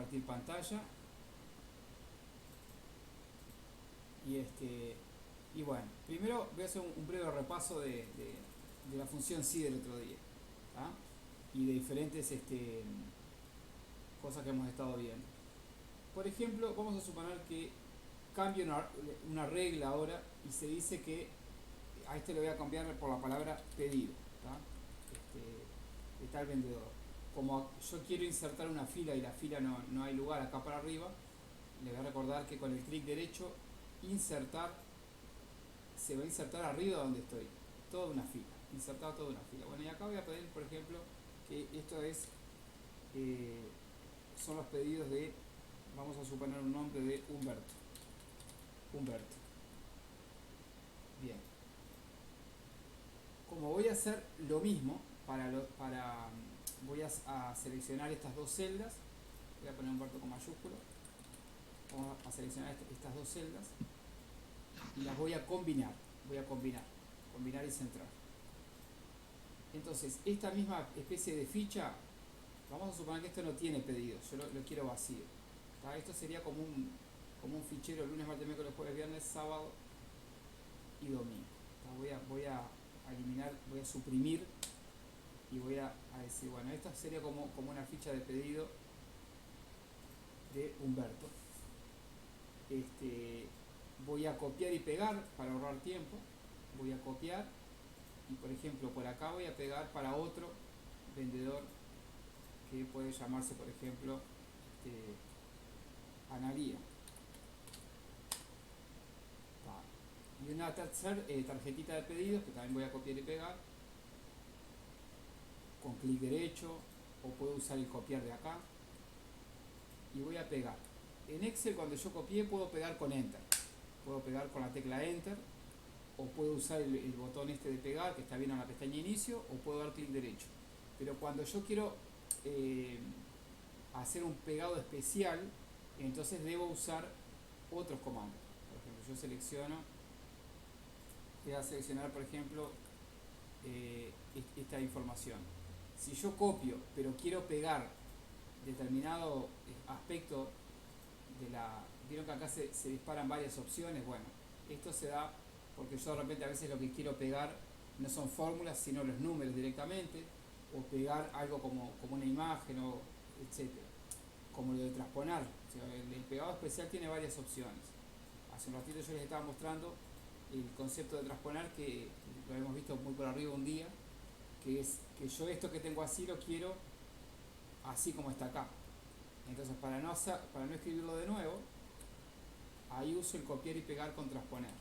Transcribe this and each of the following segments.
compartir pantalla. Y bueno, primero voy a hacer un breve repaso de la función sí del otro día, ¿tá? Y de diferentes cosas que hemos estado viendo. Por ejemplo, vamos a suponer que cambio una regla ahora y se dice que a le voy a cambiar por la palabra pedido, ¿tá? De tal vendedor. Como yo quiero insertar una fila y la fila no hay lugar acá para arriba, le voy a recordar que con el clic derecho, insertar, se va a insertar arriba donde estoy, toda una fila, insertar toda una fila. Bueno, y acá voy a pedir, por ejemplo, que esto son los pedidos de, vamos a suponer un nombre de Humberto. Humberto. Bien. Como voy a hacer lo mismo, voy a seleccionar estas dos celdas, voy a poner Humberto con mayúscula, vamos a seleccionar estas dos celdas y las voy a combinar, combinar y centrar. Entonces, esta misma especie de ficha, vamos a suponer que esto no tiene pedidos, yo lo quiero vacío. ¿Tá? Esto sería como un fichero lunes, martes, miércoles, jueves, viernes, sábado y domingo. Voy a eliminar, voy a suprimir y voy a decir, bueno, esta sería como una ficha de pedido de Humberto. Voy a copiar y pegar para ahorrar tiempo, voy a copiar y por ejemplo por acá voy a pegar para otro vendedor que puede llamarse por ejemplo Analía. Y una tercera tarjetita de pedidos que también voy a copiar y pegar con clic derecho, o puedo usar el copiar de acá y voy a pegar. En Excel cuando yo copié puedo pegar con Enter, puedo pegar con la tecla Enter, o puedo usar el botón de pegar que está bien en la pestaña inicio, o puedo dar clic derecho. Pero cuando yo quiero hacer un pegado especial, entonces debo usar otros comandos. Por ejemplo, yo selecciono, voy a seleccionar por ejemplo esta información. Si yo copio pero quiero pegar determinado aspecto de la... Vieron que acá se disparan varias opciones. Bueno, esto se da porque yo de repente a veces lo que quiero pegar no son fórmulas sino los números directamente, o pegar algo como una imagen o etcétera, como lo de transponer. O sea, el pegado especial tiene varias opciones. Hace un ratito yo les estaba mostrando el concepto de transponer, que lo hemos visto muy por arriba un día, que es que yo esto que tengo así lo quiero así como está acá. Entonces para no escribirlo de nuevo, ahí uso el copiar y pegar con transponer.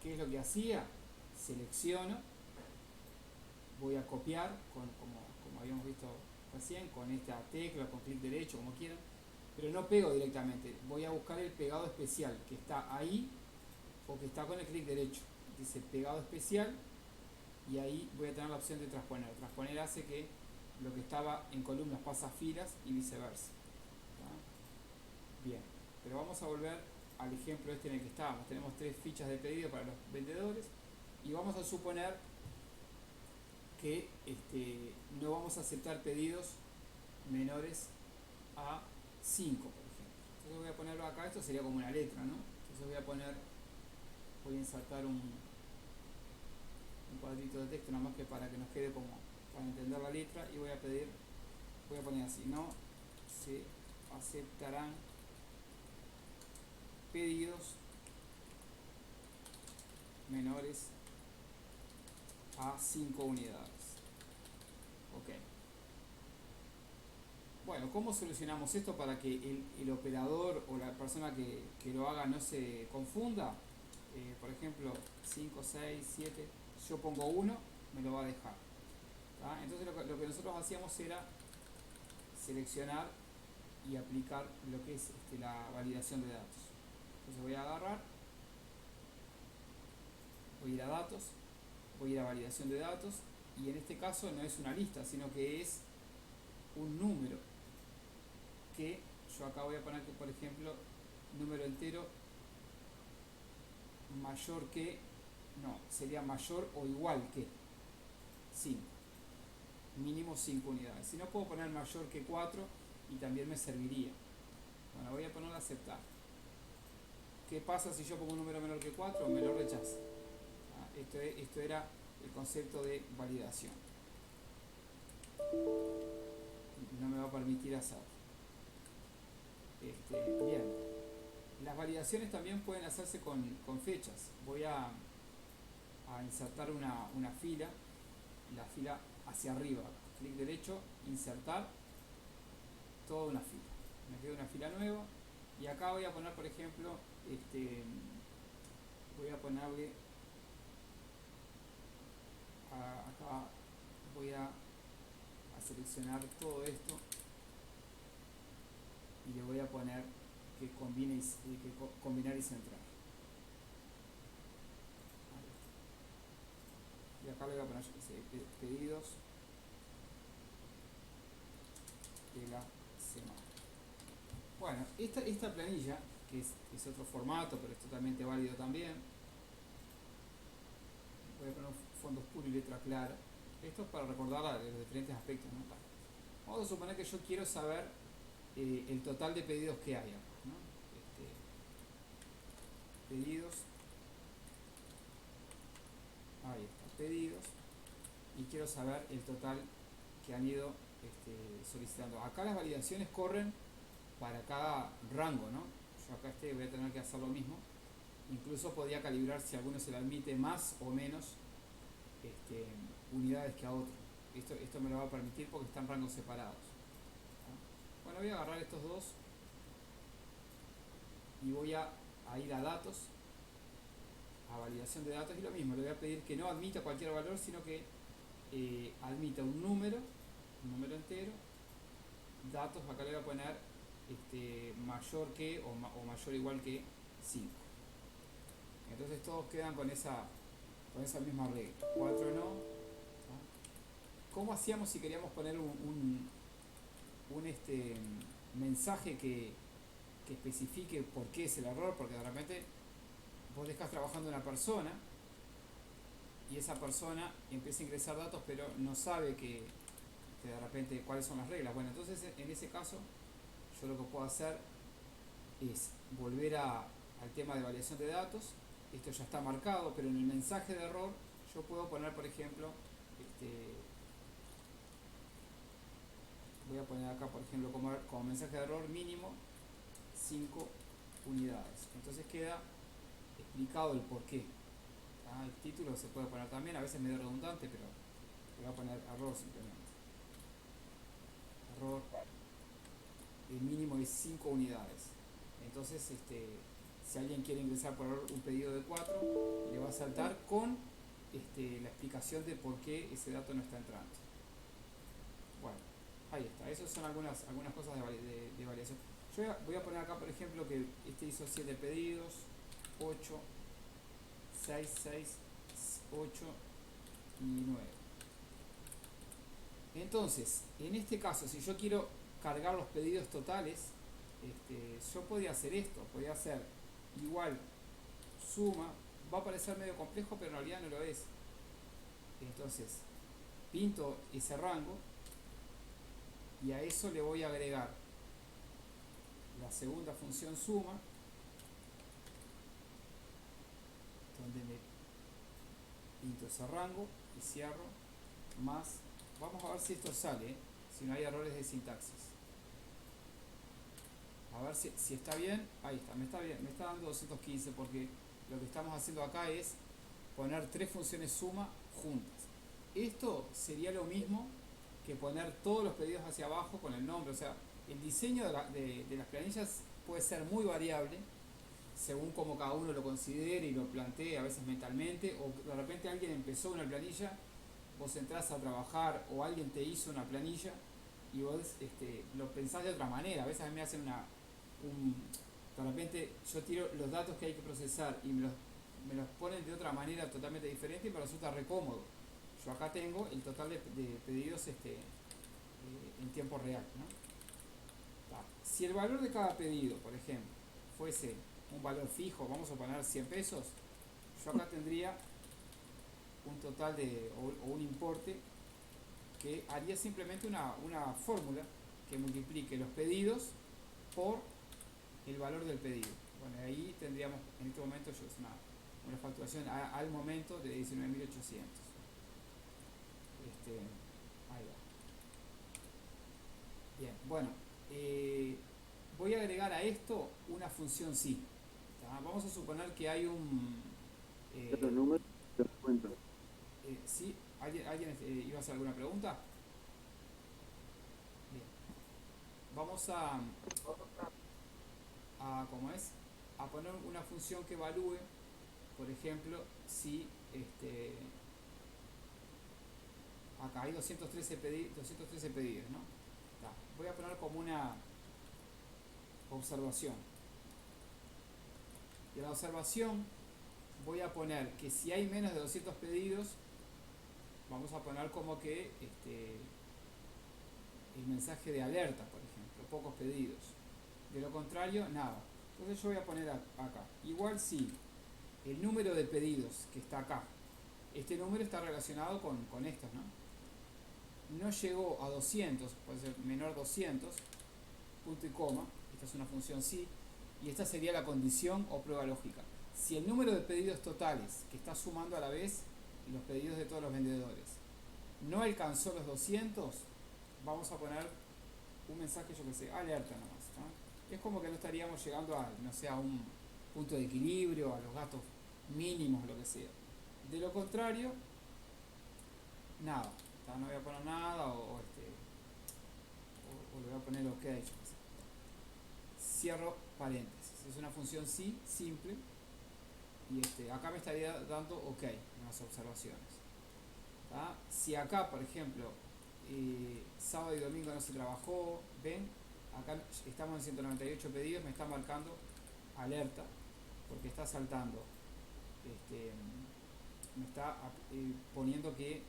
¿Qué es lo que hacía? Selecciono, voy a copiar como habíamos visto recién, con esta tecla, con clic derecho, como quieran, pero no pego directamente, voy a buscar el pegado especial que está ahí o que está con el clic derecho. Dice pegado especial y ahí voy a tener la opción de transponer. Transponer hace que lo que estaba en columnas pasa a filas y viceversa. ¿Tá? Bien, pero vamos a volver al ejemplo en el que estábamos. Tenemos 3 fichas de pedido para los vendedores y vamos a suponer que no vamos a aceptar pedidos menores a 5, por ejemplo. Entonces voy a ponerlo acá, esto sería como una letra, ¿no? Entonces voy a insertar un cuadrito de texto, nada más que para que nos quede como para entender la letra, y voy a poner así: no se aceptarán pedidos menores a 5 unidades. Ok. Bueno, ¿cómo solucionamos esto para que el operador o la persona que lo haga no se confunda? Por ejemplo, 5, 6, 7, yo pongo 1, me lo va a dejar. ¿Tá? Entonces lo que nosotros hacíamos era seleccionar y aplicar lo que es la validación de datos. Entonces voy a agarrar, voy a ir a datos, voy a ir a validación de datos, y en este caso no es una lista, sino que es un número que yo acá voy a poner que, por ejemplo, número entero mayor que, no, sería mayor o igual que 5, mínimo 5 unidades. Si no, puedo poner mayor que 4 y también me serviría. Bueno, voy a ponerle aceptar. ¿Qué pasa si yo pongo un número menor que 4? Me lo rechaza. Esto era el concepto de validación. No me va a permitir hacer. Bien. Las validaciones también pueden hacerse con fechas. Voy a insertar una fila, la fila hacia arriba. Clic derecho, insertar toda una fila. Me queda una fila nueva y acá voy a poner, por ejemplo, voy a ponerle acá voy a seleccionar todo esto y le voy a poner que combine combinar y centrar. Y acá le voy a poner pedidos de la semana. Bueno, esta planilla, que es otro formato, pero es totalmente válido también. Voy a poner fondos puros y letra clara. Esto es para recordar los diferentes aspectos, ¿no? Vamos a suponer que yo quiero saber el total de pedidos que hay acá, ¿no? Pedidos, ahí está, pedidos, y quiero saber el total que han ido solicitando. Acá las validaciones corren para cada rango, ¿no? Yo acá voy a tener que hacer lo mismo. Incluso podría calibrar si a alguno se le admite más o menos unidades que a otro. Esto me lo va a permitir porque están rangos separados. Bueno, voy a agarrar estos dos y voy a ir a datos, a validación de datos, y lo mismo, le voy a pedir que no admita cualquier valor, sino que admita un número entero, datos, acá le voy a poner mayor que o mayor o igual que 5. Entonces todos quedan con esa misma regla. 4 no. ¿Cómo hacíamos si queríamos poner un mensaje que especifique por qué es el error? Porque de repente vos dejás trabajando una persona y esa persona empieza a ingresar datos pero no sabe que de repente cuáles son las reglas. Bueno, entonces en ese caso yo lo que puedo hacer es volver al tema de validación de datos. Esto ya está marcado, pero en el mensaje de error yo puedo poner, por ejemplo, voy a poner acá, por ejemplo, como mensaje de error mínimo 5 unidades. Entonces queda explicado el porqué. El título se puede poner también, a veces medio redundante, pero voy a poner error simplemente. Error, el mínimo es 5 unidades. Entonces, si alguien quiere ingresar por un pedido de 4, le va a saltar con la explicación de por qué ese dato no está entrando. Bueno, ahí está. Esas son algunas cosas de variación. Yo voy a poner acá, por ejemplo, que hizo 7 pedidos, 8, 6, 8 y 9. Entonces, en este caso, si yo quiero cargar los pedidos totales, yo podría hacer esto, podría hacer igual suma, va a parecer medio complejo, pero en realidad no lo es. Entonces, pinto ese rango y a eso le voy a agregar la segunda función suma, donde me pinto ese rango y cierro, más, vamos a ver si esto sale, si no hay errores de sintaxis. A ver si está bien. Ahí está, me está dando 215 porque lo que estamos haciendo acá es poner 3 funciones suma juntas. Esto sería lo mismo que poner todos los pedidos hacia abajo con el nombre. O sea, el diseño de las planillas puede ser muy variable según como cada uno lo considere y lo plantee, a veces mentalmente, o de repente alguien empezó una planilla, vos entrás a trabajar o alguien te hizo una planilla y vos lo pensás de otra manera. A veces a mí me hacen de repente yo tiro los datos que hay que procesar y me los ponen de otra manera totalmente diferente y me resulta re cómodo. Yo acá tengo el total de pedidos en tiempo real, ¿no? Si el valor de cada pedido, por ejemplo, fuese un valor fijo, vamos a poner 100 pesos, yo acá tendría un total o un importe que haría simplemente una fórmula que multiplique los pedidos por el valor del pedido. Bueno, ahí tendríamos en este momento una facturación al momento de 19.800. Ahí va. Bien, bueno, voy a agregar a esto una función sí. Vamos a suponer que hay un... Los números de cuenta. ¿Sí? ¿Alguien iba a hacer alguna pregunta? Bien. Vamos ¿cómo es? A poner una función que evalúe, por ejemplo, si acá hay 213 pedidos, ¿no? Voy a poner como una observación. Y en la observación voy a poner que si hay menos de 200 pedidos, vamos a poner como que el mensaje de alerta, por ejemplo, pocos pedidos. De lo contrario, nada. Entonces yo voy a poner acá. Igual si el número de pedidos que está acá, este número está relacionado con estos, ¿no? No llegó a 200, puede ser menor 200, punto y coma. Esta es una función sí. Y esta sería la condición o prueba lógica. Si el número de pedidos totales que está sumando a la vez los pedidos de todos los vendedores no alcanzó los 200, vamos a poner un mensaje, yo que sé, alerta nomás, ¿no? Es como que no estaríamos llegando a, no sé, a un punto de equilibrio, a los gastos mínimos, lo que sea. De lo contrario, nada, ¿tá? No voy a poner nada o le voy a poner ok, yo que sé. Cierro paréntesis. Es una función sí, simple, y acá me estaría dando ok en las observaciones. ¿Tá? Si acá, por ejemplo, sábado y domingo no se trabajó, ven, acá estamos en 198 pedidos, me está marcando alerta, porque está saltando, me está poniendo que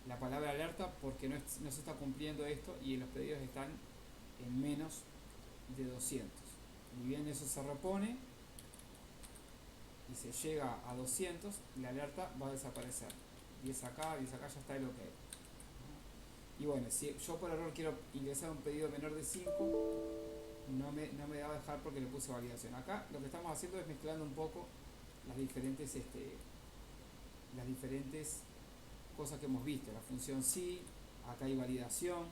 la palabra alerta porque no se está cumpliendo esto y los pedidos están en menos de 200. Y bien eso se repone y se llega a 200, la alerta va a desaparecer. 10 acá, ya está el ok. Y bueno, si yo por error quiero ingresar un pedido menor de 5, no me va a dejar porque le puse validación. Acá lo que estamos haciendo es mezclando un poco las diferentes cosas que hemos visto. La función sí, acá hay validación,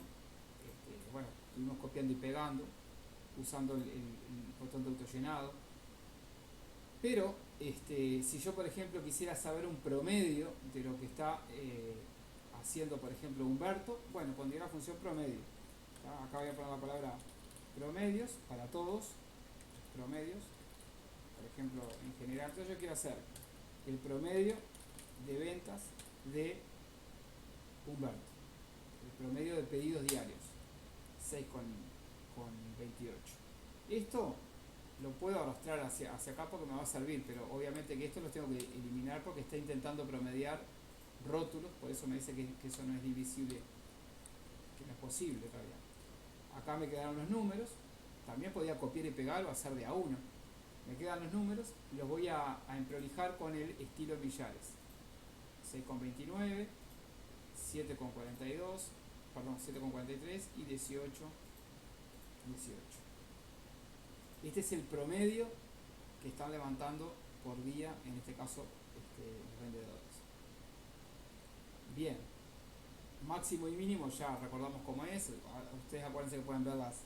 bueno, estuvimos copiando y pegando, usando el botón de autollenado. Pero si yo por ejemplo quisiera saber un promedio de lo que está haciendo por ejemplo Humberto, bueno, pondría la función promedio. Acá voy a poner la palabra promedios para todos, promedios, por ejemplo en general. Entonces yo quiero hacer el promedio de ventas de Humberto, el promedio de pedidos diarios, 6,28. Esto lo puedo arrastrar hacia acá porque me va a servir, pero obviamente que esto lo tengo que eliminar porque está intentando promediar rótulos, por eso me dice que eso no es divisible, que no es posible en realidad. Acá me quedaron los números, también podía copiar y pegar o hacer de a uno. Me quedan los números y los voy a emprolijar con el estilo Millares. 6,29, 7,42, perdón, 7,43 y 18. Este es el promedio que están levantando por día, en este caso los vendedores. Bien, máximo y mínimo ya recordamos cómo es. Ustedes acuérdense que pueden ver las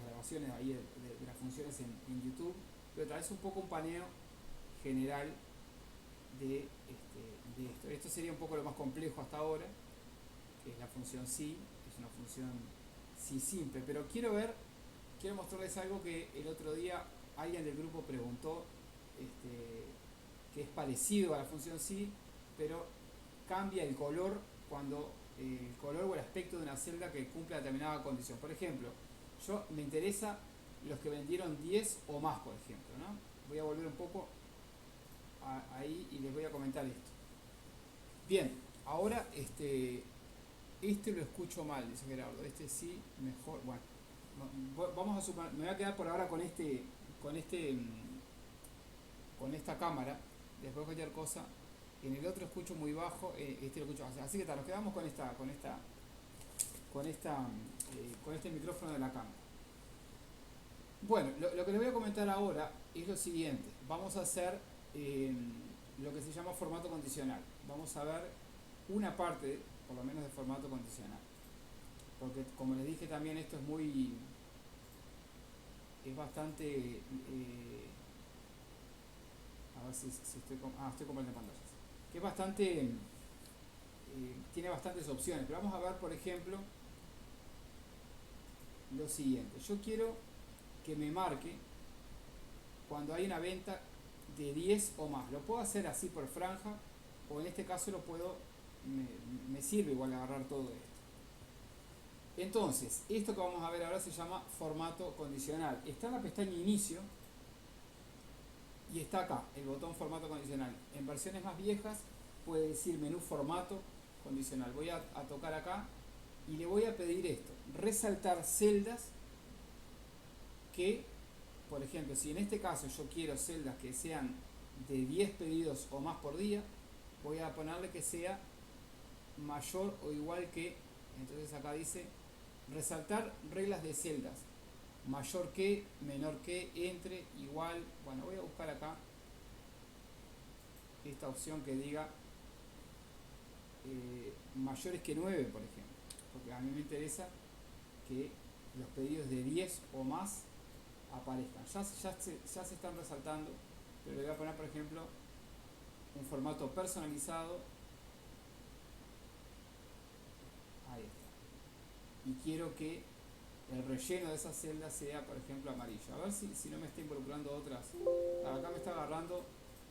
grabaciones ahí de las funciones en YouTube, pero tal vez un poco un paneo general de esto. Esto sería un poco lo más complejo hasta ahora, que es la función sí, es una función sí simple, pero quiero mostrarles algo que el otro día alguien del grupo preguntó, que es parecido a la función sí, pero cambia el color cuando el color o el aspecto de una celda que cumple determinada condición. Por ejemplo, yo me interesa los que vendieron 10 o más, por ejemplo, ¿no? Voy a volver un poco ahí y les voy a comentar esto. Bien, ahora lo escucho mal, dice Gerardo. Sí, mejor. Bueno, vamos a suponer, me voy a quedar por ahora con esta cámara. Después cualquier cosa. En el otro escucho muy bajo, lo escucho. Así que nos quedamos con esta con este micrófono de la cámara. Bueno, lo que les voy a comentar ahora es lo siguiente. Vamos a hacer lo que se llama formato condicional. Vamos a ver una parte, por lo menos, de formato condicional. Porque, como les dije también, esto es bastante... a ver si estoy... estoy compartiendo pantallas. Que es bastante... tiene bastantes opciones. Pero vamos a ver, por ejemplo, lo siguiente. Yo quiero que me marque cuando hay una venta de 10 o más. Lo puedo hacer así por franja, o en este caso lo puedo, me sirve igual agarrar todo esto. Entonces, esto que vamos a ver ahora se llama formato condicional. Está en la pestaña inicio y está acá el botón formato condicional. En versiones más viejas puede decir menú formato condicional. Voy a tocar acá y le voy a pedir esto: resaltar celdas que, por ejemplo, si en este caso yo quiero celdas que sean de 10 pedidos o más por día, voy a ponerle que sea mayor o igual que, entonces acá dice resaltar reglas de celdas, mayor que, menor que, entre, igual. Bueno, voy a buscar acá esta opción que diga mayores que 9, por ejemplo, porque a mí me interesa que los pedidos de 10 o más aparezcan. Ya se están resaltando, pero le voy a poner, por ejemplo, un formato personalizado. Ahí está. Y quiero que el relleno de esa celda sea, por ejemplo, amarillo. A ver si no me está involucrando otras. Acá me está agarrando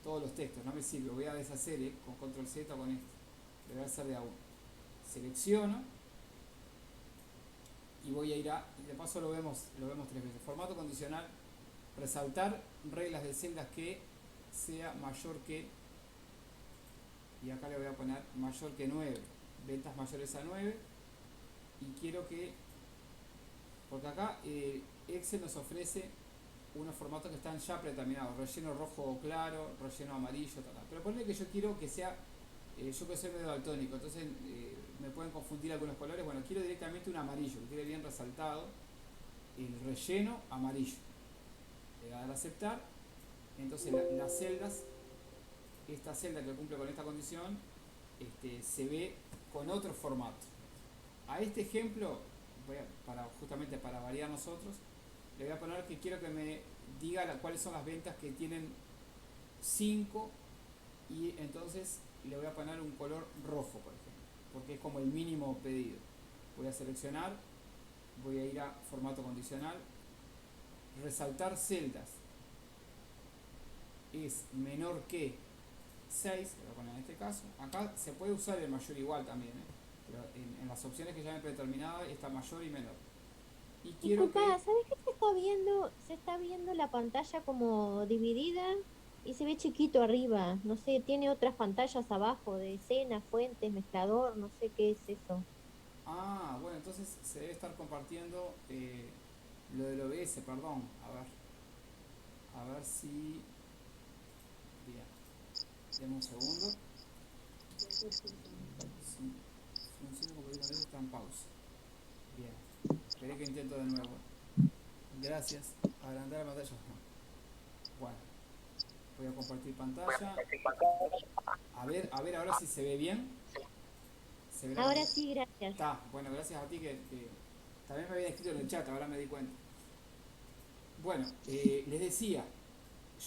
todos los textos, no me sirve. Voy a deshacer con control Z o con esto. Le voy a hacer de a uno. Selecciono y voy a ir a, y de paso lo vemos 3 veces. Formato condicional, resaltar reglas de celdas que sea mayor que, y acá le voy a poner mayor que 9, ventas mayores a 9, y quiero que, porque acá Excel nos ofrece unos formatos que están ya predeterminados: relleno rojo claro, relleno amarillo, tal. Pero ponle que yo quiero que sea, yo que soy medio daltónico, entonces me pueden confundir algunos colores. Bueno, quiero directamente un amarillo, que quede bien resaltado el relleno amarillo. Le voy a dar a aceptar. Entonces las celdas, esta celda que cumple con esta condición, se ve con otro formato. A este ejemplo, justamente para variar nosotros, le voy a poner que quiero que me diga cuáles son las ventas que tienen 5, y entonces le voy a poner un color rojo, por ejemplo, porque es como el mínimo pedido. Voy a seleccionar, voy a ir a formato condicional, resaltar celdas es menor que 6, lo voy a poner en este caso. Acá se puede usar el mayor igual también, pero en las opciones que ya me predeterminadas está mayor y menor. Y quiero Disculpa, que... ¿sabes qué se está viendo? Se está viendo la pantalla como dividida y se ve chiquito arriba. No sé, tiene otras pantallas abajo de escena, fuentes, mezclador, no sé qué es eso. Bueno, entonces se debe estar compartiendo lo del OBS, perdón. A ver si... Bien, denme un segundo. Si funciona, porque con eso está en pausa. Bien, esperé que intento de nuevo. Gracias. Agrandar la pantalla. Bueno, voy a compartir pantalla. A ver ahora si se ve bien. ¿Se ve la Ahora pantalla? sí, gracias. Está, bueno, gracias a ti que también me había escrito en el chat, ahora me di cuenta. Bueno, les decía,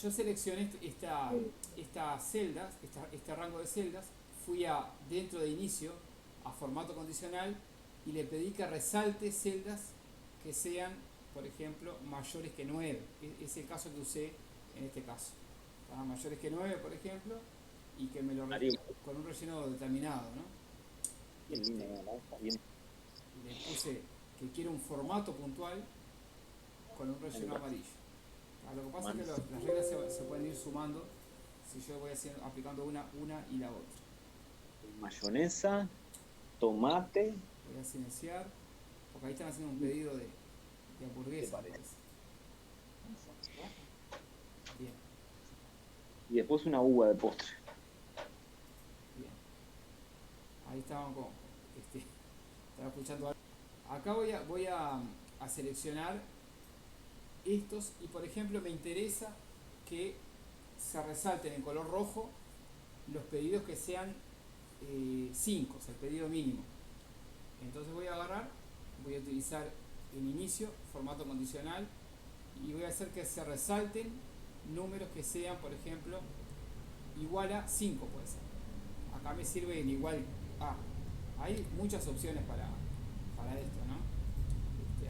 yo seleccioné estas celdas, este rango de celdas, fui a dentro de inicio, a formato condicional, y le pedí que resalte celdas que sean, por ejemplo, mayores que 9. Es el caso que usé en este caso. Mayores que 9, por ejemplo, y que me lo con un relleno determinado, ¿no? Le puse que quiero un formato puntual con un relleno amarillo. Lo que pasa es que las reglas se pueden ir sumando si yo voy aplicando una y la otra. Mayonesa, tomate. Voy a silenciar, porque ahí están haciendo un pedido de hamburguesa, me parece. Bien, Y después una uva de postre. bien. Ahí estaban estaba escuchando algo. Acá a seleccionar estos y por ejemplo me interesa que se resalten en color rojo los pedidos que sean 5, o sea, el pedido mínimo. Entonces voy a agarrar, voy a utilizar el inicio, formato condicional, y voy a hacer que se resalten números que sean, por ejemplo, igual a 5 puede ser. Acá me sirve en igual a. Hay muchas opciones para esto, ¿no?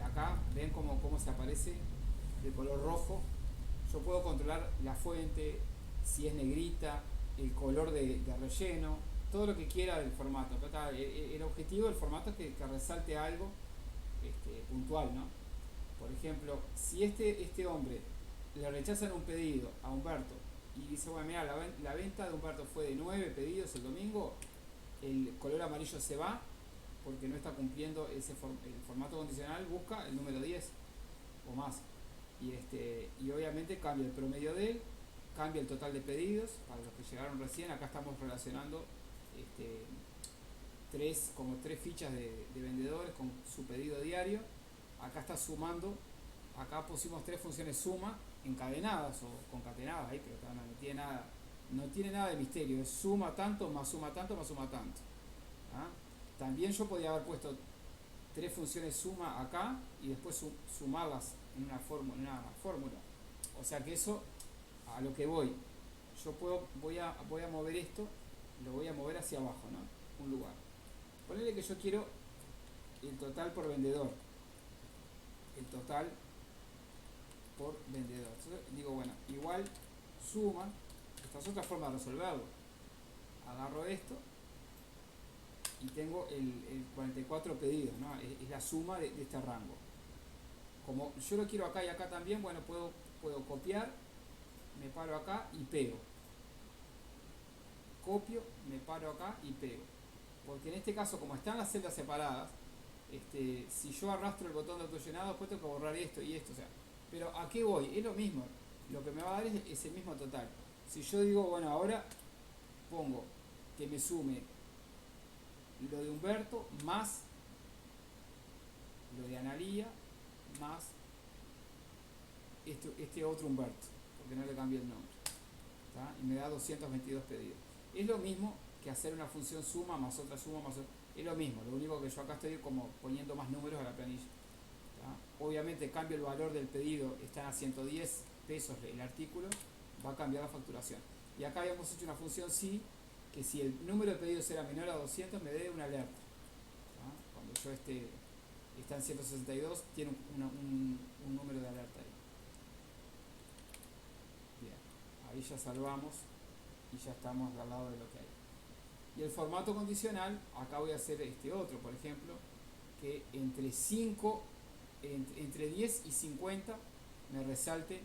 Acá ven cómo se aparece el color rojo. Yo puedo controlar la fuente, si es negrita, el color de relleno, todo lo que quiera del formato. El objetivo del formato es que resalte algo puntual, ¿no? Por ejemplo, si este hombre le rechazan un pedido a Humberto y dice, bueno, mira, la venta de Humberto fue de 9 pedidos el domingo, el color amarillo se va porque no está cumpliendo el formato condicional, busca el número 10 o más. Y obviamente cambia el promedio de él, cambia el total de pedidos. Para los que llegaron recién, acá estamos relacionando como tres fichas de vendedores con su pedido diario. Acá está sumando, acá pusimos 3 funciones suma encadenadas o concatenadas ahí, pero no tiene nada de misterio, es suma tanto más suma tanto más suma tanto. ¿Ah? También yo podía haber puesto 3 funciones suma acá y después sumarlas en una fórmula. O sea que eso, a lo que voy, yo voy a mover esto, lo voy a mover hacia abajo, ¿no? Un lugar. Ponele que yo quiero el total por vendedor. El total por vendedor. Entonces digo, bueno, igual suma. Esta es otra forma de resolverlo. Agarro esto y tengo el 44 pedidos, ¿no? Es la suma de este rango. Como yo lo quiero acá y acá también, bueno, puedo copiar, me paro acá y pego. Copio, me paro acá y pego. Porque en este caso, como están las celdas separadas, si yo arrastro el botón de autollenado, después tengo que borrar esto y esto. O sea, pero ¿a qué voy? Es lo mismo. Lo que me va a dar es el mismo total. Si yo digo, bueno, ahora pongo que me sume lo de Humberto más lo de Analía más este otro Humberto, porque no le cambié el nombre, ¿tá? Y me da 222 pedidos. Es lo mismo que hacer una función suma más otra suma más otra. Es lo mismo, lo único que yo acá estoy como poniendo más números a la planilla, ¿tá? Obviamente cambio el valor del pedido, están a 110 pesos el artículo, va a cambiar la facturación. Y acá habíamos hecho una función sí, que si el número de pedidos era menor a 200 me dé una alerta, ¿tá? Cuando yo está en 162, tiene un número de alerta ahí. Bien, ahí ya salvamos y ya estamos al lado de lo que hay. Y el formato condicional, acá voy a hacer otro, por ejemplo, que entre 10 y 50 me resalte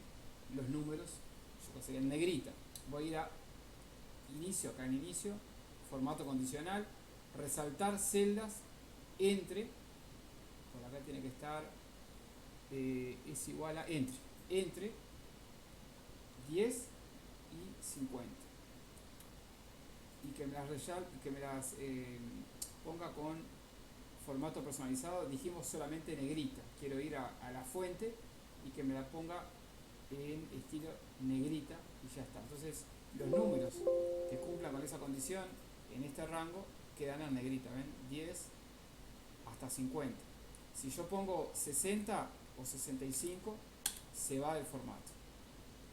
los números, yo sería en negrita. Voy a ir a inicio, acá en inicio, formato condicional, resaltar celdas entre, por acá tiene que estar, es igual a entre 10 y 50. Y que me las ponga con formato personalizado. Dijimos solamente negrita, quiero ir a la fuente y que me la ponga en estilo negrita y ya está. Entonces los números que cumplan con esa condición en este rango quedan en negrita, ¿ven? 10 hasta 50. Si yo pongo 60 o 65 se va del formato,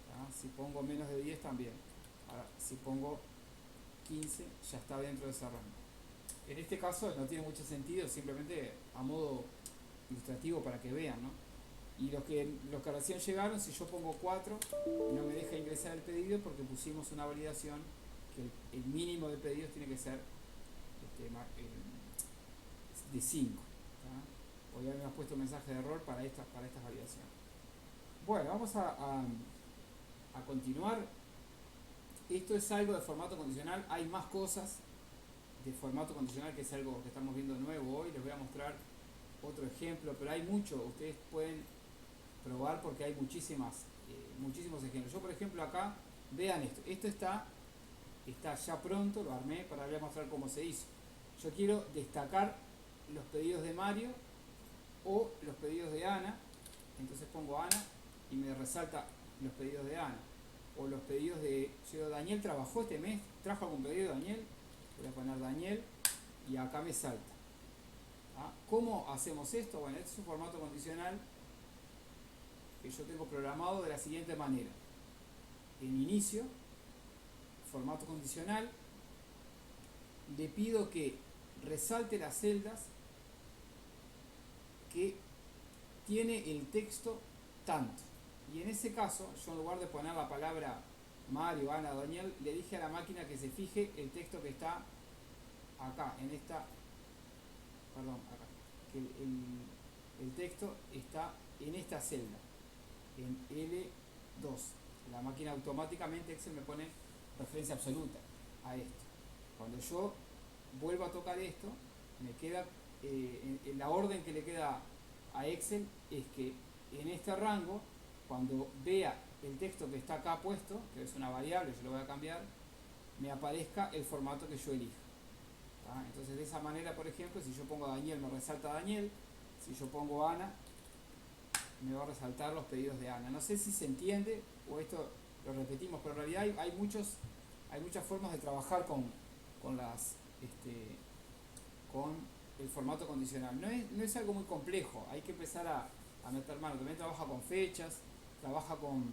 ¿tá? Si pongo menos de 10 también. Ahora, si pongo 15 ya está dentro de ese rango. En este caso no tiene mucho sentido, simplemente a modo ilustrativo para que vean, ¿no? Y los que recién llegaron, si yo pongo 4 no me deja ingresar el pedido porque pusimos una validación que el mínimo de pedidos tiene que ser de 5, ¿tá? Hoy habíamos puesto un mensaje de error para estas validaciones. Bueno, vamos a continuar. Esto es algo de formato condicional, hay más cosas de formato condicional que es algo que estamos viendo nuevo hoy. Les voy a mostrar otro ejemplo, pero hay mucho, ustedes pueden probar porque hay muchísimos ejemplos. Yo por ejemplo acá, vean esto está ya pronto, lo armé para mostrar cómo se hizo. Yo quiero destacar los pedidos de Mario O los pedidos de Ana, entonces pongo Ana y me resalta los pedidos de Ana. O los pedidos de, yo digo, Daniel trabajó este mes, trajo algún pedido Daniel, voy a poner Daniel y acá me salta. ¿Ah? ¿Cómo hacemos esto? Bueno, este es un formato condicional que yo tengo programado de la siguiente manera. En inicio, formato condicional, le pido que resalte las celdas que tiene el texto tanto. Y en ese caso, yo en lugar de poner la palabra Mario, Ana, Daniel, le dije a la máquina que se fije el texto que está acá, en esta, perdón, acá, que el texto está en esta celda, en L2. La máquina automáticamente, Excel me pone referencia absoluta a esto. Cuando yo vuelvo a tocar esto, me queda, en la orden que le queda a Excel es que en este rango, cuando vea el texto que está acá puesto, que es una variable, yo lo voy a cambiar, me aparezca el formato que yo elija. ¿Ah? Entonces de esa manera, por ejemplo, si yo pongo Daniel, me resalta Daniel. Si yo pongo Ana, me va a resaltar los pedidos de Ana. No sé si se entiende o esto lo repetimos, pero en realidad hay muchas formas de trabajar con el formato condicional. No es algo muy complejo, hay que empezar a meter mano. También trabaja con fechas, trabaja con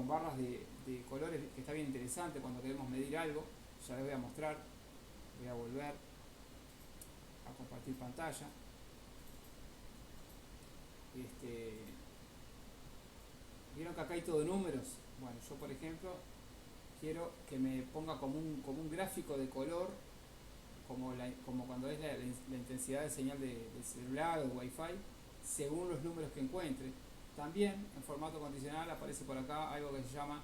barras de colores, que está bien interesante cuando queremos medir algo. Ya les voy a mostrar, voy a volver a compartir pantalla. ¿Vieron que acá hay todo números? Bueno, yo por ejemplo quiero que me ponga como un gráfico de color, como cuando es la intensidad de señal del celular o de Wi-Fi, según los números que encuentre. También en formato condicional aparece por acá algo que se llama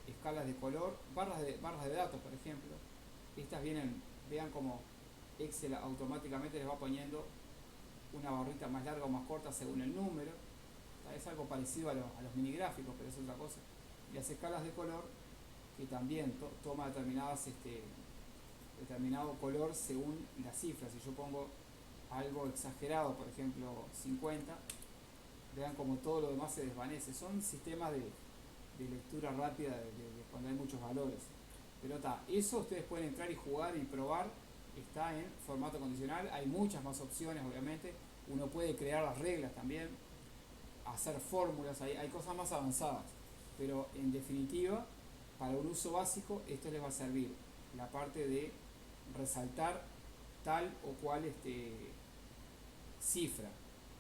escalas de color, barras de datos, por ejemplo. Estas vean como Excel automáticamente les va poniendo una barrita más larga o más corta según el número. Es algo parecido a los minigráficos, pero es otra cosa. Y las escalas de color, que también toma determinado color según las cifras. Si yo pongo algo exagerado, por ejemplo 50, vean como todo lo demás se desvanece. Son sistemas de lectura rápida de cuando hay muchos valores. Pero eso ustedes pueden entrar y jugar y probar. Está en formato condicional. Hay muchas más opciones, obviamente. Uno puede crear las reglas también, hacer fórmulas, hay cosas más avanzadas. Pero en definitiva, para un uso básico, esto les va a servir. La parte de resaltar tal o cual cifra.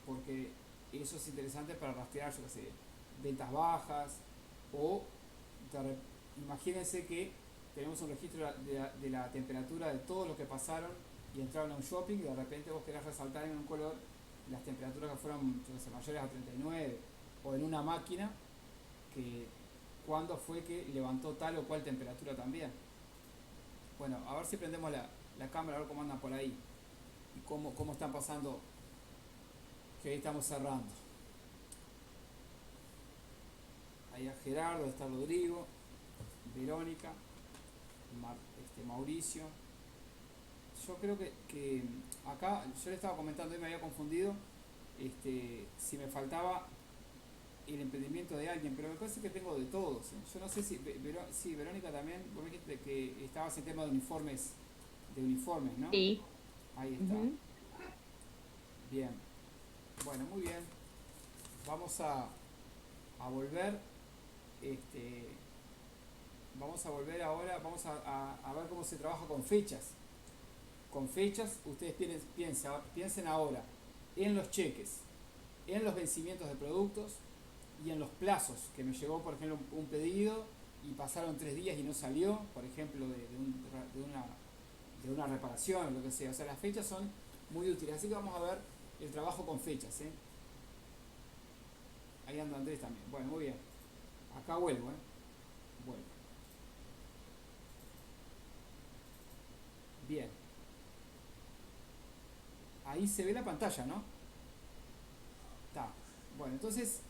Porque eso es interesante para rastrear, yo qué sé, ventas bajas o imagínense que tenemos un registro de la temperatura de todos los que pasaron y entraron a un shopping y de repente vos querés resaltar en un color las temperaturas que fueron, yo no sé, mayores a 39, o en una máquina que cuándo fue que levantó tal o cual temperatura también. Bueno, a ver si prendemos la cámara, a ver cómo andan por ahí y cómo están pasando, que ahí estamos cerrando. Ahí a Gerardo, está Rodrigo, Verónica, Mauricio. Yo creo que acá, yo le estaba comentando y me había confundido si me faltaba el emprendimiento de alguien, pero me parece que tengo de todos. Yo no sé si, sí, Verónica también, vos me dijiste que estabas en tema de uniformes, ¿no? Sí. Ahí está. Bien. Bueno, muy bien. Vamos a volver, vamos a volver ahora, vamos a ver cómo se trabaja con fechas. Con fechas, ustedes piensen ahora en los cheques, en los vencimientos de productos y en los plazos, que me llegó por ejemplo un pedido y pasaron 3 días y no salió, por ejemplo de una reparación o lo que sea. O sea, las fechas son muy útiles, así que vamos a ver el trabajo con fechas. Ahí anda Andrés también. Bueno, muy bien. Acá vuelvo. Vuelvo. Bien. Ahí se ve la pantalla, ¿no? Está. Bueno, entonces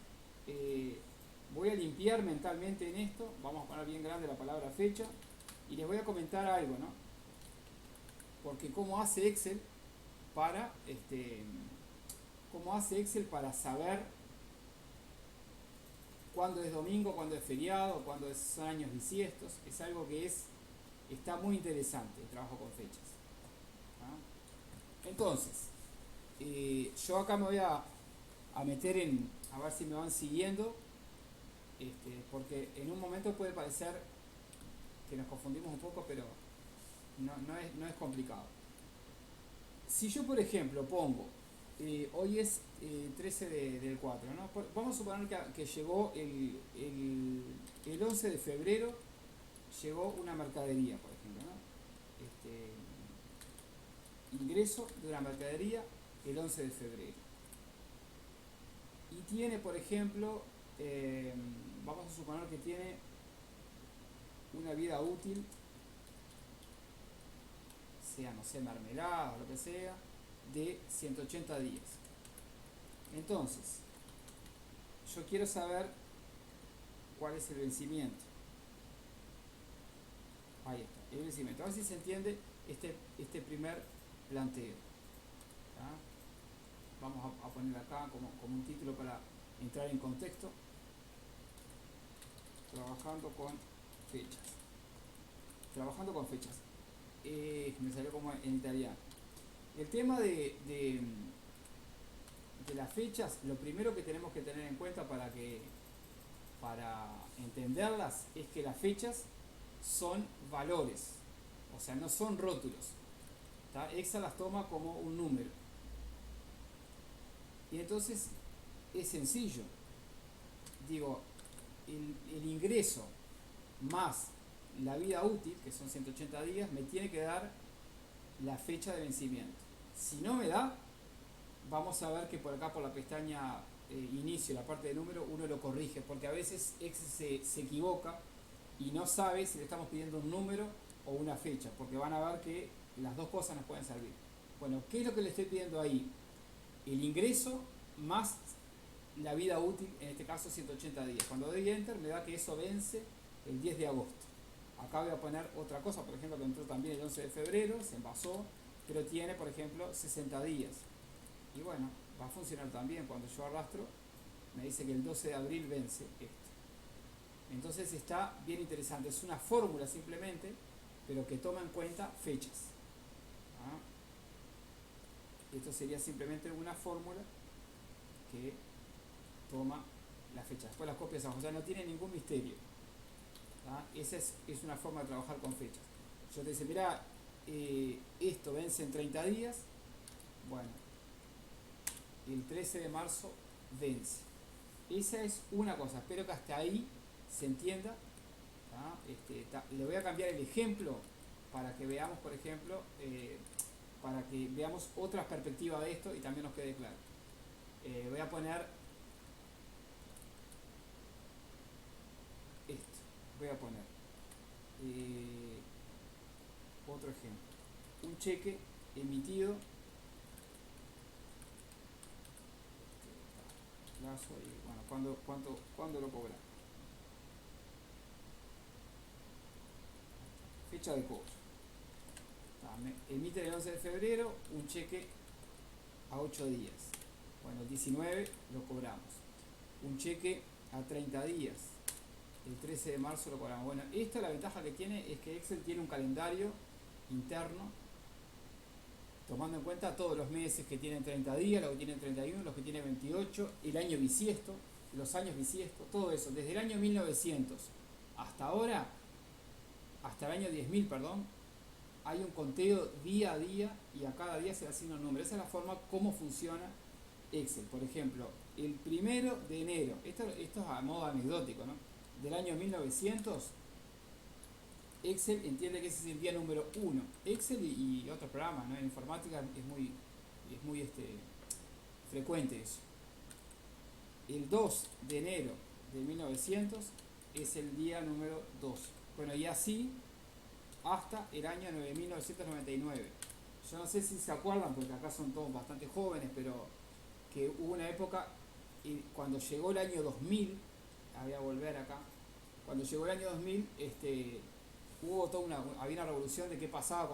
voy a limpiar mentalmente en esto. Vamos a poner bien grande la palabra fecha. Y les voy a comentar algo, ¿no? Porque cómo hace Excel para cómo hace Excel para saber cuándo es domingo, cuándo es feriado, cuándo son años bisiestos. Es algo que está muy interesante el trabajo con fechas. ¿Ah? Entonces, yo acá me voy a meter a ver si me van siguiendo, porque en un momento puede parecer que nos confundimos un poco, pero no es complicado. Si yo, por ejemplo, pongo, hoy es 13 del 4, ¿no? Vamos a suponer que llegó el 11 de febrero, llegó una mercadería, por ejemplo, ¿no? Ingreso de una mercadería el 11 de febrero. Y tiene, por ejemplo, vamos a suponer que tiene una vida útil, sea, no sé, mermelada o lo que sea, de 180 días. Entonces, yo quiero saber cuál es el vencimiento. Ahí está, el vencimiento. A ver si se entiende este primer planteo. ¿Ah? Vamos a poner acá como un título para entrar en contexto. Trabajando con fechas. Trabajando con fechas. Me salió como en italiano. El tema de las fechas, lo primero que tenemos que tener en cuenta para entenderlas es que las fechas son valores, o sea, no son rótulos. ¿Tá? Excel las toma como un número. Y entonces es sencillo. Digo, el ingreso más la vida útil, que son 180 días, me tiene que dar la fecha de vencimiento. Si no me da, vamos a ver que por acá, por la pestaña inicio, la parte de número, uno lo corrige, porque a veces Excel se equivoca y no sabe si le estamos pidiendo un número o una fecha, porque van a ver que las dos cosas nos pueden servir. Bueno, ¿qué es lo que le estoy pidiendo ahí? El ingreso más la vida útil, en este caso 180 días. Cuando doy Enter me da que eso vence el 10 de agosto. Acá voy a poner otra cosa, por ejemplo, que entró también el 11 de febrero, se envasó, pero tiene, por ejemplo, 60 días. Y bueno, va a funcionar también. Cuando yo arrastro, me dice que el 12 de abril vence esto. Entonces está bien interesante. Es una fórmula simplemente, pero que toma en cuenta fechas. ¿Ah? Esto sería simplemente una fórmula que toma la fecha. Después las copias abajo. O sea, no tiene ningún misterio. ¿Ah? Esa es una forma de trabajar con fechas. Yo te dice, mira, esto vence en 30 días. Bueno, el 13 de marzo vence. Esa es una cosa. Espero que hasta ahí se entienda. Le voy a cambiar el ejemplo para que veamos, por ejemplo, para que veamos otra perspectiva de esto y también nos quede claro. Voy a poner esto. Voy a poner otro ejemplo. Un cheque emitido plazo y bueno, ¿cuándo lo cobra? Fecha de cobro. Me emite el 11 de febrero un cheque a 8 días. Bueno, el 19 lo cobramos. Un cheque a 30 días. El 13 de marzo lo cobramos. Bueno, esta la ventaja que tiene es que Excel tiene un calendario interno tomando en cuenta todos los meses que tienen 30 días, los que tienen 31, los que tienen 28, el año bisiesto, los años bisiestos, todo eso. Desde el año 1900 hasta ahora, hasta el año 10.000, perdón, hay un conteo día a día y a cada día se le asigna un número. Esa es la forma como funciona Excel. Por ejemplo, el 1 de enero, esto es a modo anecdótico, ¿no? Del año 1900, Excel entiende que ese es el día número 1. Excel y otros programas, ¿no? En informática es muy frecuente eso. El 2 de enero de 1900 es el día número 2. Bueno, y así hasta el año 1999. Yo no sé si se acuerdan, porque acá son todos bastante jóvenes, pero que hubo una época, y cuando llegó el año 2000, voy a volver acá, cuando llegó el año 2000, había una revolución de qué pasaba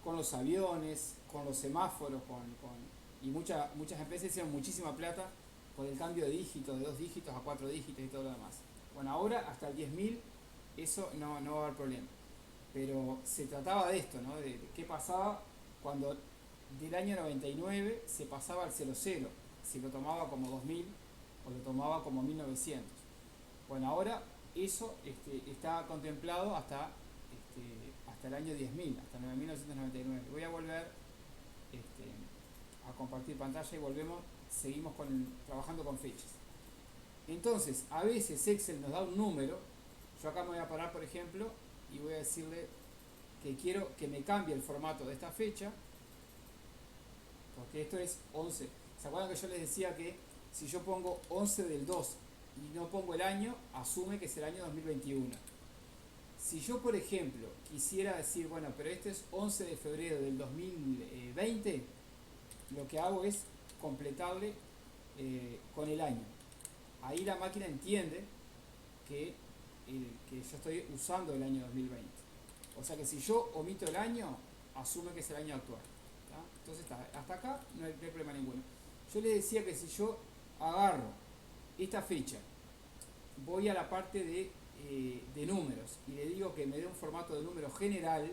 con los aviones, con los semáforos, Y muchas empresas hicieron muchísima plata por el cambio de dígitos, de 2 dígitos a 4 dígitos y todo lo demás. Bueno, ahora hasta el 10.000 eso no va a haber problema. Pero se trataba de esto, ¿no? De qué pasaba cuando del año 99 se pasaba al 00, si lo tomaba como 2000 o lo tomaba como 1900. Bueno, ahora eso está contemplado hasta el año 10.000, hasta 9.999. Voy a volver a compartir pantalla y seguimos trabajando con fechas. Entonces, a veces Excel nos da un número. Yo acá me voy a parar, por ejemplo, y voy a decirle que quiero que me cambie el formato de esta fecha, porque esto es 11. ¿Se acuerdan que yo les decía que si yo pongo 11 del 2 y no pongo el año, asume que es el año 2021? Si yo, por ejemplo, quisiera decir, bueno, pero este es 11 de febrero del 2020, lo que hago es completarle con el año. Ahí la máquina entiende que yo estoy usando el año 2020. O sea que si yo omito el año, asume que es el año actual. ¿Tá? Entonces hasta acá no hay problema ninguno. Yo les decía que si yo agarro esta fecha, voy a la parte de números y le digo que me dé un formato de número general,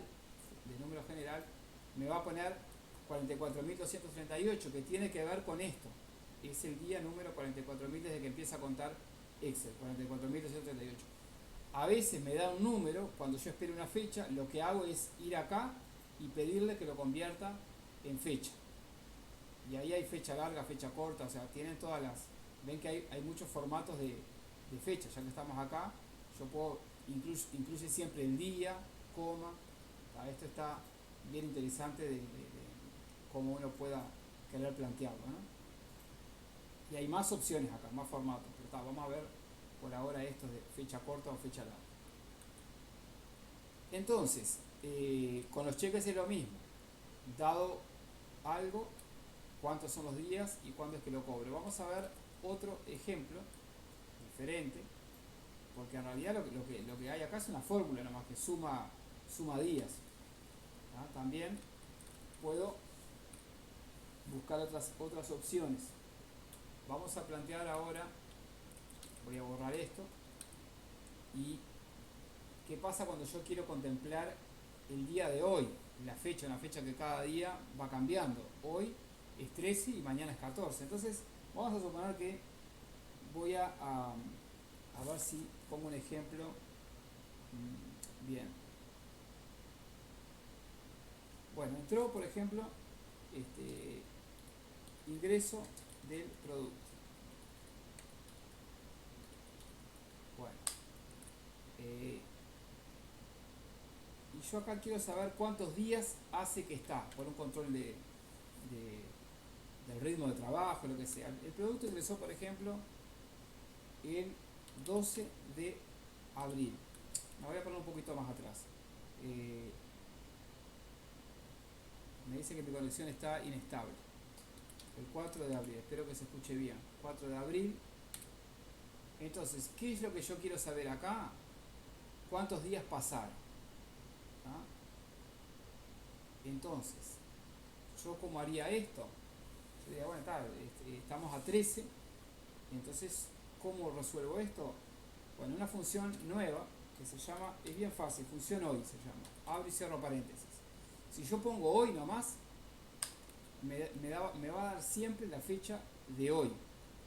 me va a poner 44.238, que tiene que ver con esto. Es el día número 44.000 desde que empieza a contar Excel, 44.238. A veces me da un número, cuando yo espero una fecha, lo que hago es ir acá y pedirle que lo convierta en fecha. Y ahí hay fecha larga, fecha corta, o sea, tienen todas las... Ven que hay muchos formatos de fecha, ya que estamos acá, yo puedo, incluye siempre el día, coma. Esto está bien interesante de cómo uno pueda querer plantearlo, ¿no? Y hay más opciones acá, más formatos, pero vamos a ver por ahora estos de fecha corta o fecha larga. Entonces, con los cheques es lo mismo. Dado algo, cuántos son los días y cuándo es que lo cobro. Vamos a ver otro ejemplo diferente, porque en realidad lo que hay acá es una fórmula nomás que suma días. ¿Ah? También puedo buscar otras opciones. Vamos a plantear ahora, voy a borrar esto, y qué pasa cuando yo quiero contemplar el día de hoy, una fecha que cada día va cambiando. Hoy es 13 y mañana es 14. Entonces vamos a suponer que voy a ver si pongo un ejemplo. Bien. Bueno, entró por ejemplo ingreso del producto. Bueno, y yo acá quiero saber cuántos días hace que está, por un control del ritmo de trabajo, lo que sea. El producto ingresó, por ejemplo, el 12 de abril. Me voy a poner un poquito más atrás. Me dice que mi conexión está inestable. El 4 de abril, espero que se escuche bien. 4 de abril. Entonces, ¿qué es lo que yo quiero saber acá? ¿Cuántos días pasaron? ¿Ah? Entonces, ¿yo cómo haría esto? Yo diría, bueno, estamos a 13. Entonces, ¿cómo resuelvo esto? Bueno, una función nueva que se llama, es bien fácil, función hoy se llama. Abro y cierro paréntesis. Si yo pongo hoy nomás, me va a dar siempre la fecha de hoy.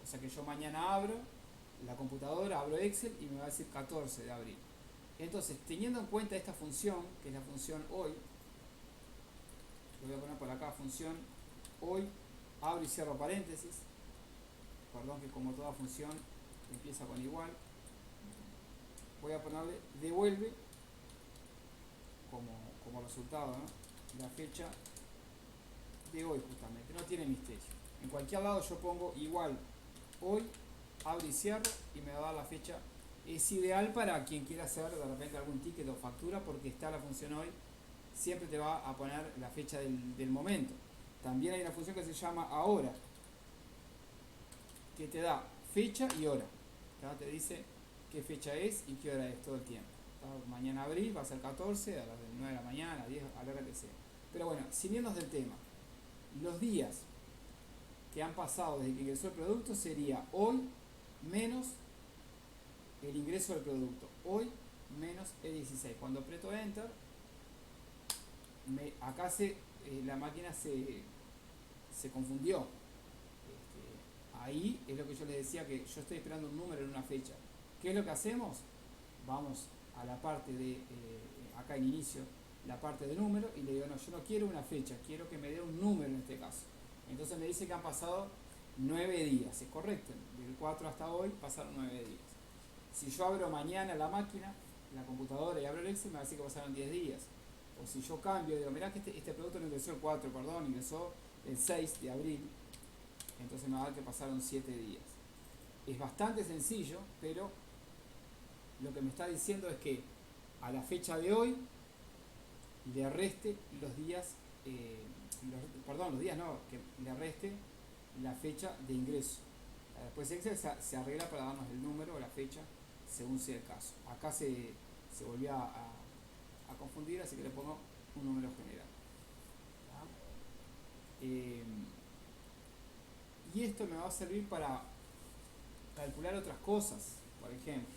O sea que yo mañana abro la computadora, abro Excel y me va a decir 14 de abril. Entonces, teniendo en cuenta esta función, que es la función hoy, lo voy a poner por acá, función hoy, abro y cierro paréntesis. Perdón que como toda función empieza con igual. Voy a ponerle devuelve como resultado, ¿no? La fecha de hoy justamente, no tiene misterio. En cualquier lado yo pongo igual hoy, abro y cierro y me va a dar la fecha. Es ideal para quien quiera hacer de repente algún ticket o factura, porque está la función hoy, siempre te va a poner la fecha del momento. También hay una función que se llama ahora, que te da fecha y hora. ¿Tá? Te dice qué fecha es y qué hora es todo el tiempo. ¿Tá? Mañana abril va a ser 14, a las 9 de la mañana, a 10, a la hora que sea. Pero bueno, sin irnos del tema, los días. que han pasado desde que ingresó el producto sería hoy menos el ingreso del producto. Hoy menos E16. Cuando aprieto Enter, acá la máquina se confundió. Ahí es lo que yo les decía, que yo estoy esperando un número en una fecha. ¿Qué es lo que hacemos? Vamos a la parte de, acá en inicio, la parte de número, y le digo, no, yo no quiero una fecha, quiero que me dé un número en este caso. Entonces me dice que han pasado 9 días, es correcto, del 4 hasta hoy pasaron 9 días. Si yo abro mañana la máquina, la computadora, y abro el Excel, me va a decir que pasaron 10 días. O si yo cambio, digo, mirá que este producto no ingresó el 4, perdón, ingresó el 6 de abril, entonces me va a dar que pasaron 7 días. Es bastante sencillo, pero lo que me está diciendo es que a la fecha de hoy le reste los días, los días no, que le reste la fecha de ingreso. Después Excel se arregla para darnos el número o la fecha según sea el caso. Acá se volvió a confundir, así que le pongo un número general. Y esto me va a servir para calcular otras cosas. Por ejemplo,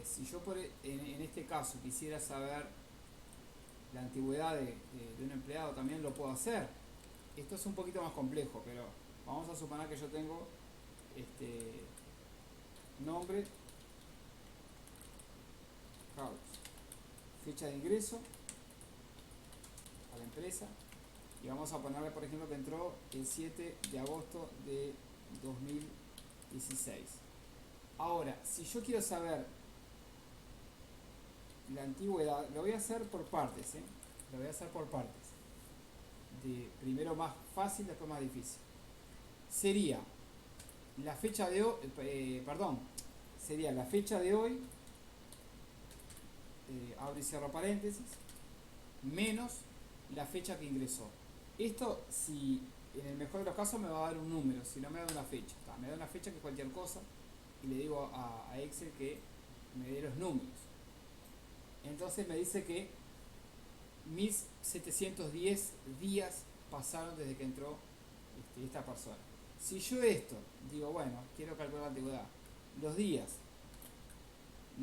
si yo en este caso quisiera saber la antigüedad de un empleado, también lo puedo hacer. Esto es un poquito más complejo, pero vamos a suponer que yo tengo nombre, Carlos, fecha de ingreso a la empresa, y vamos a ponerle, por ejemplo, que entró el 7 de agosto de 2016. Ahora, si yo quiero saber la antigüedad, lo voy a hacer por partes, lo voy a hacer por partes. Primero más fácil, después más difícil. Sería la fecha de hoy, sería la fecha de hoy, abro y cierro paréntesis, menos la fecha que ingresó. Esto, si en el mejor de los casos me va a dar un número, si no me da una fecha. Me da una fecha que es cualquier cosa, y le digo a Excel que me dé los números. Entonces me dice que 1710 días pasaron desde que entró esta persona. Si yo esto, digo, bueno, quiero calcular la antigüedad, los días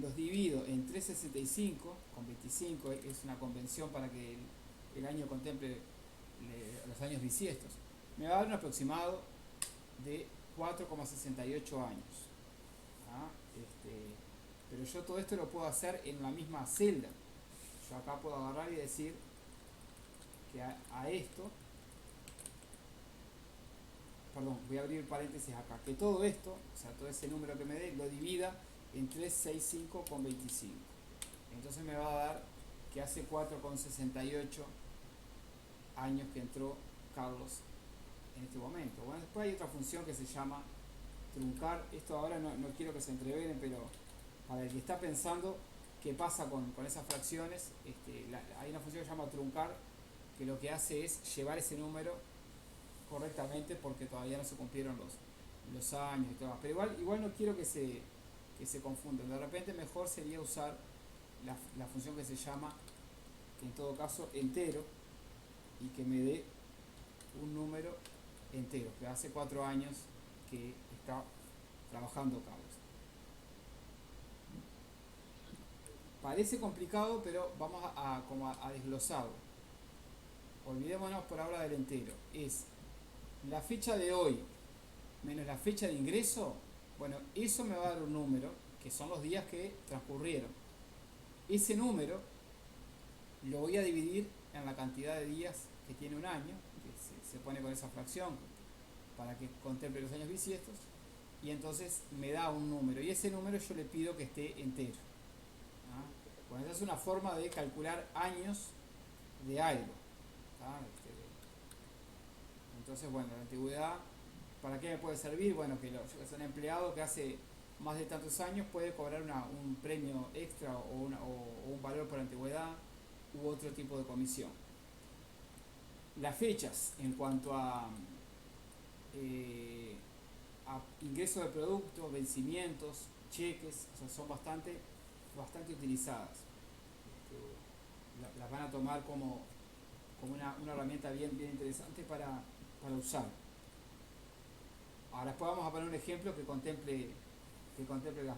los divido en 365, con 25, es una convención para que el año contemple los años bisiestos, me va a dar un aproximado de 4,68 años. Pero yo todo esto lo puedo hacer en la misma celda. Yo acá puedo agarrar y decir que a esto, perdón, voy a abrir paréntesis acá, que todo esto, o sea, todo ese número que me dé, lo divida en 365 con 25. Entonces me va a dar que hace 4,68 años que entró Carlos en este momento. Bueno, después hay otra función que se llama truncar. Esto ahora no quiero que se entreveren, pero para el que está pensando qué pasa con esas fracciones, hay una función que se llama truncar, que lo que hace es llevar ese número correctamente porque todavía no se cumplieron los años y todo. Pero igual no quiero que se confundan. De repente mejor sería usar la función que se llama, que en todo caso, entero, y que me dé un número entero, que hace 4 años que está trabajando Carlos. Parece complicado, pero vamos a desglosarlo. Olvidémonos por ahora del entero. Es la fecha de hoy menos la fecha de ingreso. Bueno, eso me va a dar un número, que son los días que transcurrieron. Ese número lo voy a dividir en la cantidad de días que tiene un año, que se pone con esa fracción para que contemple los años bisiestos, y entonces me da un número, y ese número yo le pido que esté entero. Bueno, esa es una forma de calcular años de algo. Entonces, bueno, la antigüedad, ¿para qué me puede servir? Bueno, que es un empleado que hace más de tantos años puede cobrar un premio extra o un valor por antigüedad u otro tipo de comisión. Las fechas en cuanto a ingreso de producto, vencimientos, cheques, o sea, son bastante utilizadas. Las van a tomar como una herramienta bien interesante para para usar. Ahora después vamos a poner un ejemplo que contemple las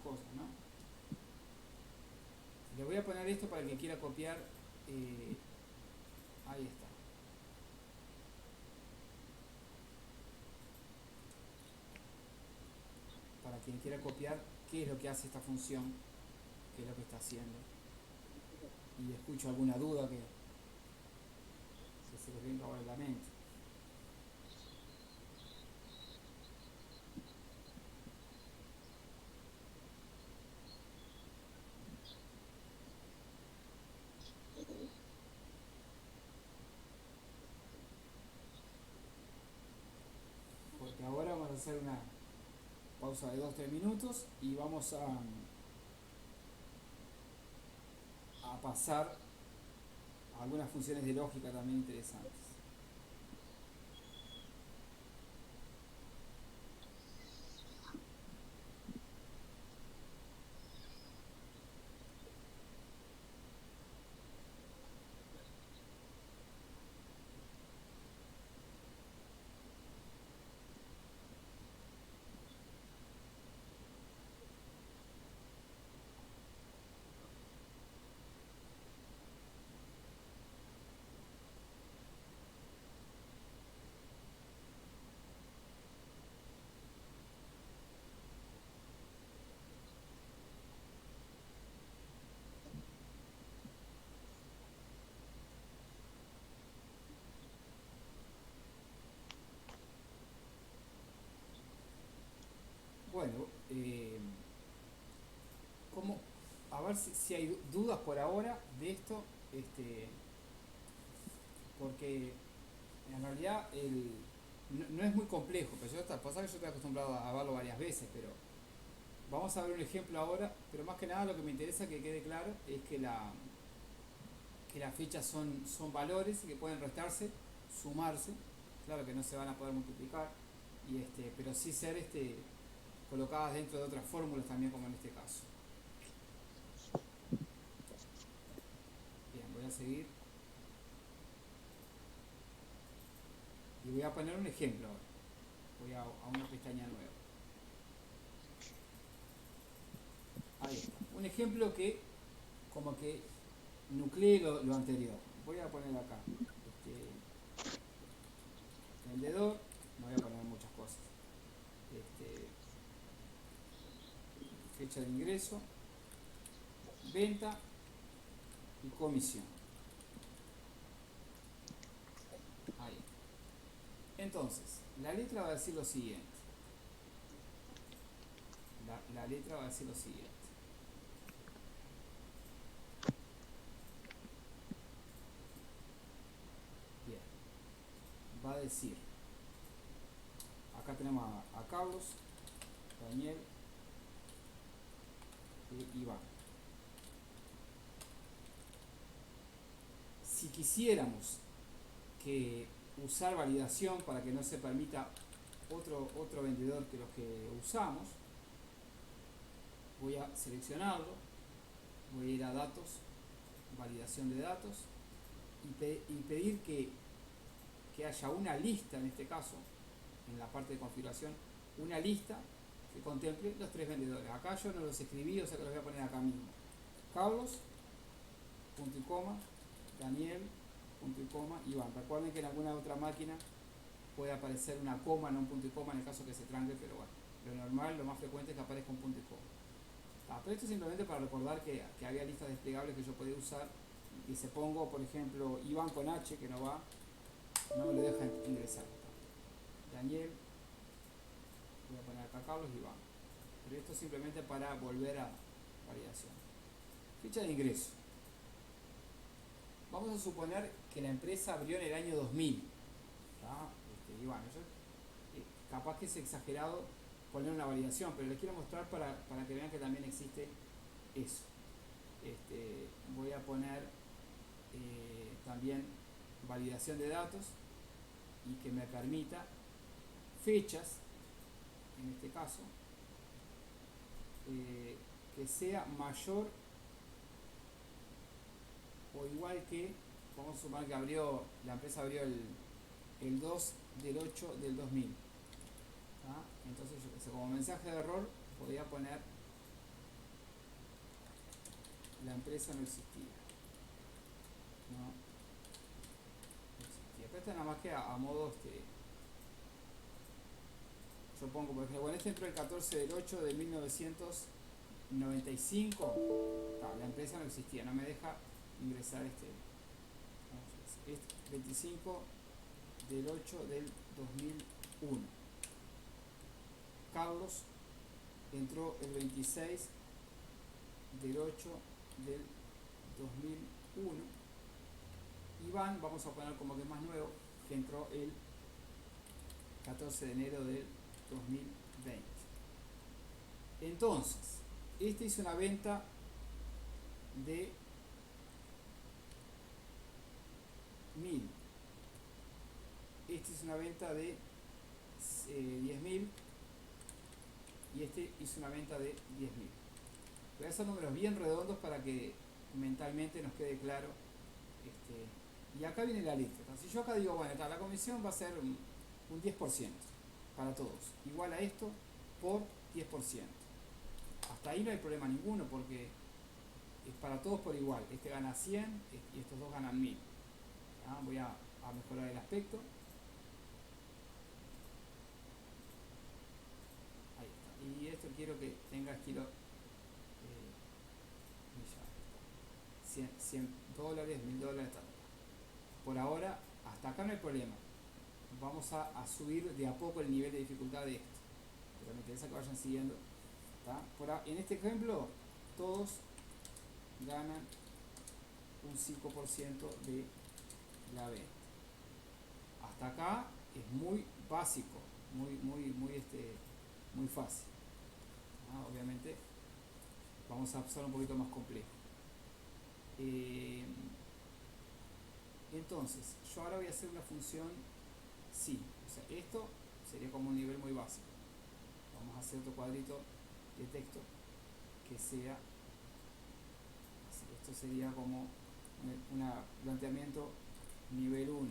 cosas, ¿no? Le voy a poner esto para el que quiera copiar. Ahí está. Para quien quiera copiar qué es lo que hace esta función, qué es lo que está haciendo. Y escucho alguna duda que se les venga ahora en la mente. Porque ahora vamos a hacer una pausa de 2-3 minutos y vamos a pasar a algunas funciones de lógica también interesantes. Bueno, ¿cómo? A ver si hay dudas por ahora de esto, porque en realidad no es muy complejo, pero pasa que yo estoy acostumbrado a verlo varias veces, pero vamos a ver un ejemplo ahora, pero más que nada lo que me interesa que quede claro es que las fechas son valores que pueden restarse, sumarse, claro que no se van a poder multiplicar, pero sí ser colocadas dentro de otras fórmulas también como en este caso. Bien, voy a seguir y voy a poner un ejemplo ahora. Voy a una pestaña nueva. Ahí está. Un ejemplo que como que nuclee lo anterior. Voy a poner acá. Vendedor, no voy a poner muchas cosas. Fecha de ingreso, venta y comisión. Ahí. Entonces, la letra va a decir lo siguiente. La letra va a decir lo siguiente. Bien. Va a decir, acá tenemos a Carlos, Daniel y Iván. Si quisiéramos que usar validación para que no se permita otro vendedor que los que usamos, voy a seleccionarlo, voy a ir a datos, validación de datos y pedir que haya una lista, en este caso, en la parte de configuración, una lista que contemple los 3 vendedores. Acá yo no los escribí, o sea que los voy a poner acá mismo. Carlos, punto y coma, Daniel, punto y coma, Iván. Recuerden que en alguna otra máquina puede aparecer una coma, no un punto y coma en el caso que se tranque, pero bueno, lo normal, lo más frecuente es que aparezca un punto y coma. Pero esto es simplemente para recordar que había listas desplegables que yo podía usar y si pongo, por ejemplo, Iván con H, que no va, no me lo deja ingresar. Daniel, voy a poner acá Carlos y Iván. Pero esto es simplemente para volver a validación. Fecha de ingreso. Vamos a suponer que la empresa abrió en el año 2000. Y bueno, capaz que es exagerado poner una validación, pero les quiero mostrar para que vean que también existe eso. Voy a poner también validación de datos y que me permita fechas, en este caso, que sea mayor o igual que, vamos a suponer que la empresa abrió el 2 del 8 del 2000. Entonces yo, como mensaje de error podía poner la empresa no existía. No existía. Pero esto nada más que a modo yo pongo por ejemplo, bueno, este entró el 14 del 8 de 1995. La empresa no existía, no me deja ingresar este 25 del 8 del 2001. Carlos entró el 26 del 8 del 2001. Iván, vamos a poner como que es más nuevo, que entró el 14 de enero del 2020. Entonces, este hizo una venta de 1000. Este hizo una venta de 10.000 y este hizo una venta de 10.000. Voy a hacer números bien redondos para que mentalmente nos quede claro. Y acá viene la lista. Entonces, si yo acá digo, bueno, la comisión va a ser un 10% para todos, igual a esto por 10%. Hasta ahí no hay problema ninguno porque es para todos por igual. Este gana 100 y estos dos ganan 1000. Voy a mejorar el aspecto. Ahí está. Y esto quiero que tenga estilo 100 dólares, 1000 dólares, tal. Por ahora, hasta acá no hay problema. Vamos a subir de a poco el nivel de dificultad de esto. Pero me interesa que vayan siguiendo. En este ejemplo, todos ganan un 5% de la venta. Hasta acá es muy básico, muy fácil. Obviamente vamos a pasar un poquito más complejo. Entonces, yo ahora voy a hacer una función sí. O sea, esto sería como un nivel muy básico. Vamos a hacer otro cuadrito de texto que sea así. Esto sería como un planteamiento nivel 1.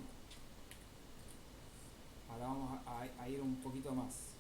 Ahora vamos a ir un poquito más.